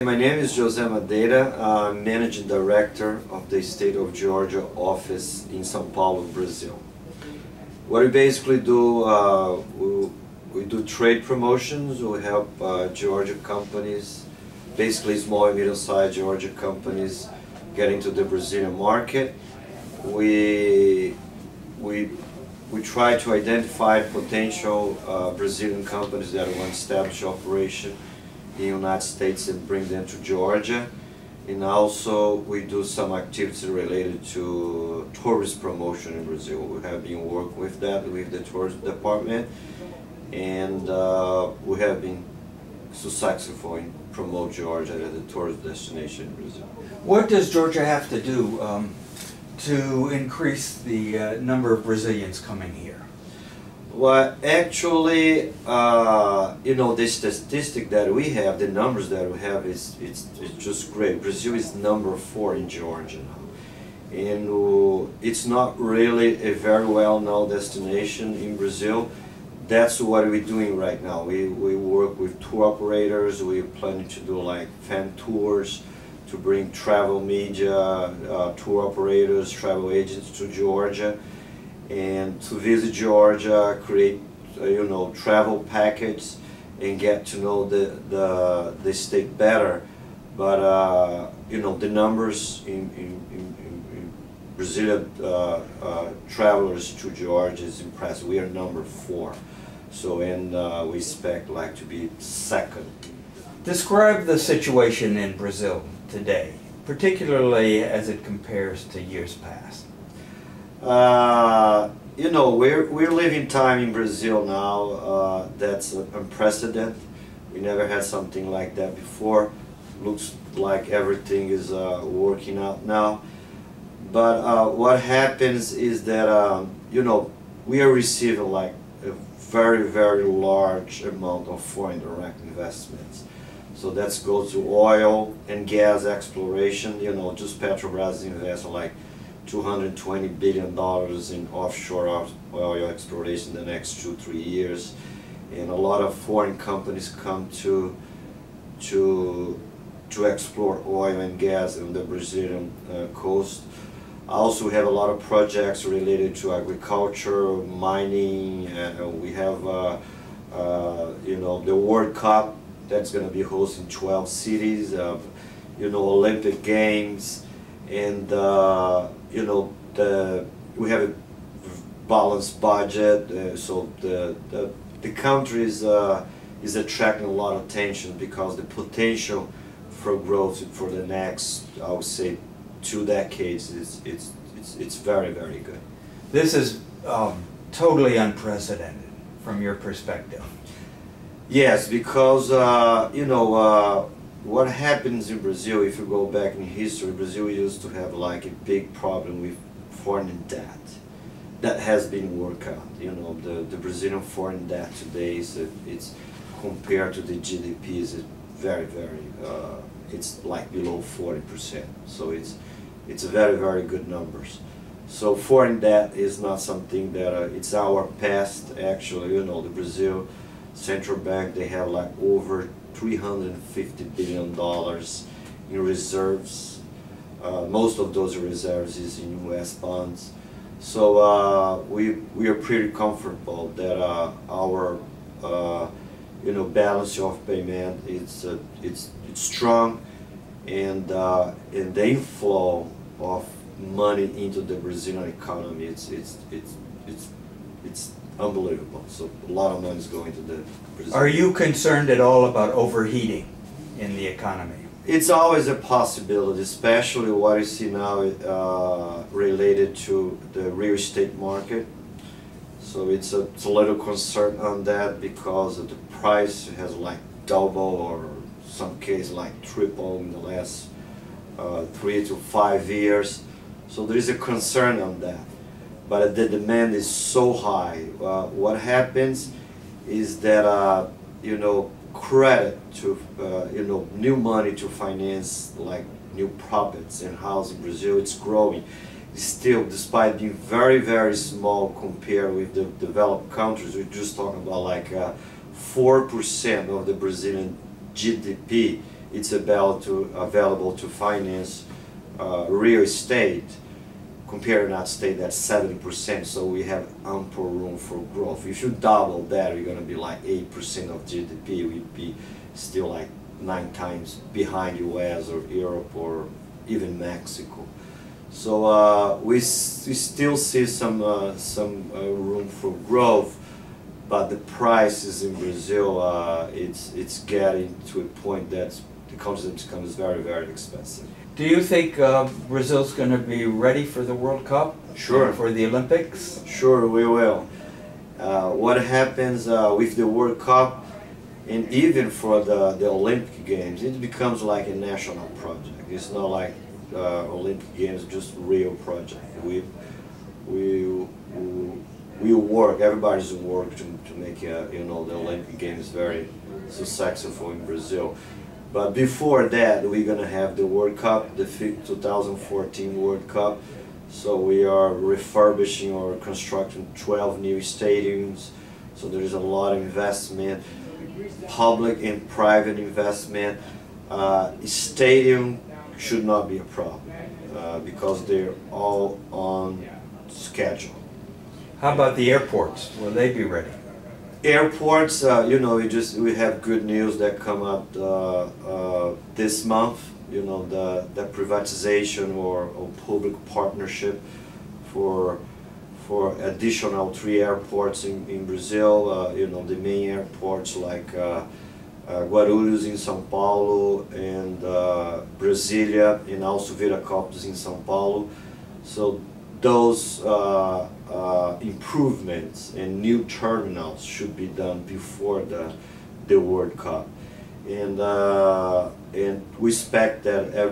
My name is José Madeira. I'm Managing Director of the State of Georgia office in Sao Paulo, Brazil. What we basically do, we do trade promotions. We help Georgia companies, basically small and medium-sized Georgia companies, get into the Brazilian market. We try to identify potential Brazilian companies that want to establish operation in the United States and bring them to Georgia. And also we do some activities related to tourist promotion in Brazil. We have been working with that, with the tourism department, and we have been successful in promote Georgia as a tourist destination in Brazil. What does Georgia have to do to increase the number of Brazilians coming here? Well, actually, the statistic that we have, the numbers that we have, it's just great. Brazil is number 4 in Georgia now. And it's not really a very well-known destination in Brazil. That's what we're doing right now. We work with tour operators. We're planning to do like fan tours to bring travel media, tour operators, travel agents to Georgia, and to visit Georgia, create travel packets, and get to know the state better. But the numbers in Brazilian travelers to Georgia is impressive. We are number 4, so we expect like to be second. Describe the situation in Brazil today, particularly as it compares to years past. We're living time in Brazil now that's unprecedented. We never had something like that before. Looks like everything is working out now. But what happens is that we are receiving like a very, very large amount of foreign direct investments. So that goes to oil and gas exploration. Just Petrobras invests like $220 billion in offshore oil exploration in the next 2-3 years, and a lot of foreign companies come to explore oil and gas on the Brazilian coast. Also, we have a lot of projects related to agriculture, mining. We have the World Cup that's going to be hosted in 12 cities. Olympic Games, and we have a balanced budget, so the country is attracting a lot of attention because the potential for growth for the next, I would say, 2 decades it's very, very good. This is totally unprecedented from your perspective. Yes, because what happens in Brazil, if you go back in history, Brazil used to have like a big problem with foreign debt. That has been worked out. The Brazilian foreign debt today it's compared to the GDP is very, very it's like below 40%. So it's a very, very good numbers. So foreign debt is not something that it's our past. Actually, the Brazil Central Bank, they have like over $350 billion in reserves. Most of those reserves is in U.S. bonds. So we are pretty comfortable that our balance of payment it's strong, and the inflow of money into the Brazilian economy it's unbelievable. So a lot of money is going to the Brazil. Are you concerned at all about overheating in the economy? It's always a possibility, especially what you see now related to the real estate market. So it's a little concern on that because the price has like double, or some case like triple in the last 3 to 5 years. So there is a concern on that. But the demand is so high. What happens is that credit to new money to finance like new properties and housing in Brazil, it's growing. Still, despite being very, very small compared with the developed countries, we're just talking about like 4% of the Brazilian GDP it's available to finance real estate. Compared to United States, that's 70%, so we have ample room for growth. If you double that, you're going to be like 8% of GDP. We'd be still like 9 times behind US or Europe or even Mexico. So we still see some room for growth, but the prices in Brazil, it's getting to a point that the country becomes very, very expensive. Do you think Brazil's going to be ready for the World Cup? Sure. For the Olympics? Sure, we will. What happens with the World Cup and even for the Olympic Games, it becomes like a national project. It's not like Olympic Games, just a real project. We work, everybody's work to make the Olympic Games very successful in Brazil. But before that, we're going to have the World Cup, the 2014 World Cup. So we are refurbishing or constructing 12 new stadiums. So there is a lot of investment, public and private investment. Stadium should not be a problem because they're all on schedule. How about the airports? Will they be ready? Airports, we have good news that come up this month. The privatization or public partnership for additional 3 airports in Brazil. The main airports like Guarulhos in Sao Paulo and Brasilia, and also Viracopos in Sao Paulo. So those improvements and new terminals should be done before the World Cup, and we expect that they're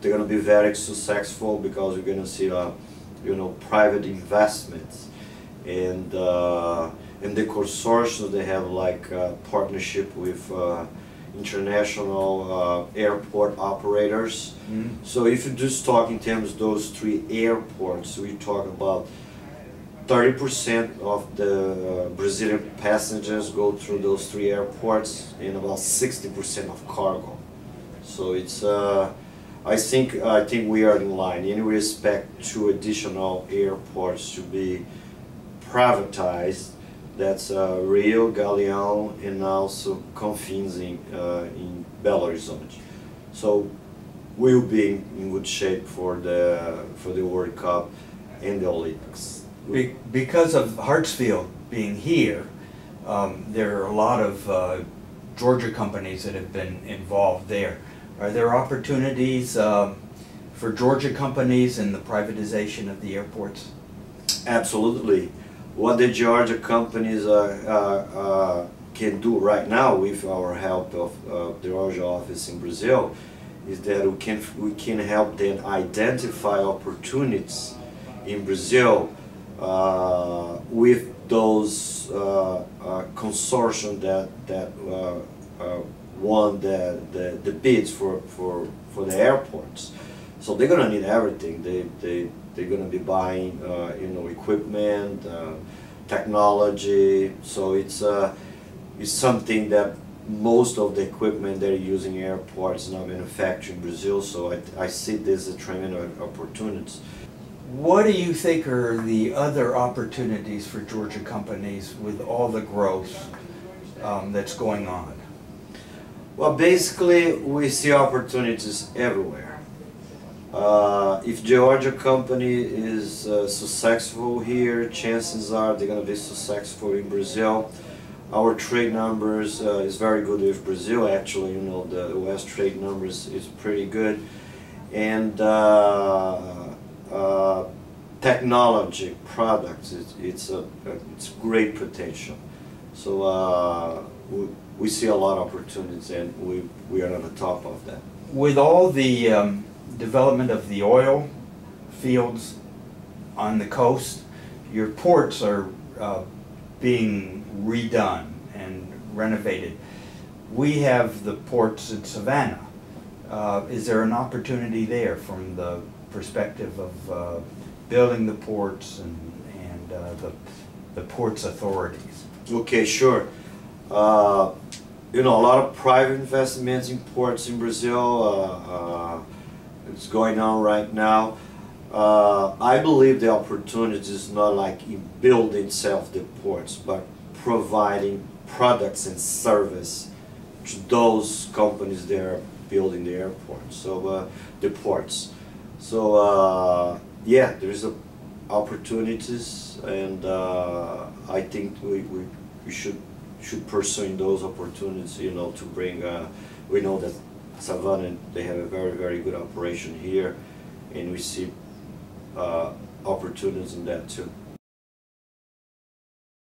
going to be very successful because we're going to see private investments and the consortium. They have like partnership with international airport operators. So if you just talk in terms of those 3 airports, we talk about 30% of the Brazilian passengers go through those 3 airports, and about 60% of cargo. So it's I think we are in line, and we expect 2 additional airports to be privatized. That's Rio, Galeão, and also Confins in Belo Horizonte. So we'll be in good shape for the World Cup and the Olympics. Because of Hartsfield being here, there are a lot of Georgia companies that have been involved there. Are there opportunities for Georgia companies in the privatization of the airports? Absolutely. What the Georgia companies can do right now with our help of the Georgia office in Brazil is that we can help them identify opportunities in Brazil with those consortium that won the bids for the airports. So they're gonna need everything. They're going to be buying, equipment, technology. So it's something that most of the equipment they're using in airports now manufactured in Brazil. So I see this as a tremendous opportunity. What do you think are the other opportunities for Georgia companies with all the growth that's going on? Well, basically, we see opportunities everywhere. If Georgia company is successful here, chances are they're going to be successful in Brazil. Our trade numbers is very good with Brazil. Actually, the U.S. trade numbers is pretty good, and technology products, it's great potential. So we see a lot of opportunities, and we are on the top of that. With all the development of the oil fields on the coast, your ports are being redone and renovated. We have the ports in Savannah. Is there an opportunity there from the perspective of building the ports and the ports authorities? Okay, sure. you know, a lot of private investments in ports in Brazil. It's going on right now. I believe the opportunity is not like in building itself the ports, but providing products and service to those companies that are building the airports, so the ports. So yeah, there's opportunities, and I think we should pursue those opportunities. You know, to bring. We know that Savannah, they have a very good operation here, and we see opportunities in that too.